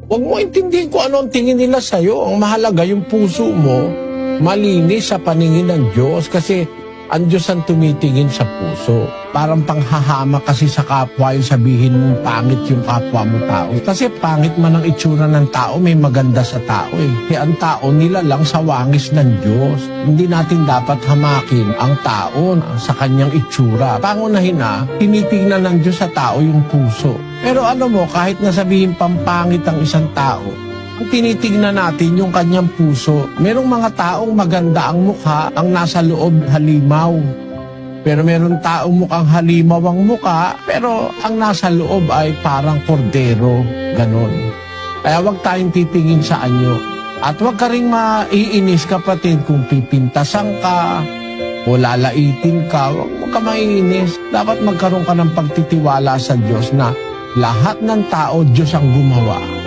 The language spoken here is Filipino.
Huwag mo intindihin kung ano ang tingin nila sa'yo. Ang mahalaga yung puso mo, malinis sa paningin ng Diyos kasi ang Diyos ang tumitingin sa puso. Parang panghahama kasi sa kapwa yung sabihin mong pangit yung kapwa mo tao. Kasi pangit man ang itsura ng tao, may maganda sa tao eh. Kaya ang tao nila lang sa wangis ng Diyos. Hindi natin dapat hamakin ang tao sa kanyang itsura. Pangunahin tinitingnan ng Diyos sa tao yung puso. Pero ano mo, kahit nasabihin pampangit ang isang tao, ang tinitingnan natin yung kanyang puso. Merong mga taong maganda ang mukha, ang nasa loob halimaw. Pero meron taong mukhang halimaw ang mukha, pero ang nasa loob ay parang kordero. Ganon. Kaya huwag tayong titingin sa anyo. At huwag ka rin maiinis kapatid kung pipintasan ka o lalaitin ka. Huwag ka maiinis. Dapat magkaroon ka ng pagtitiwala sa Diyos na lahat ng tao, Diyos ang gumawa.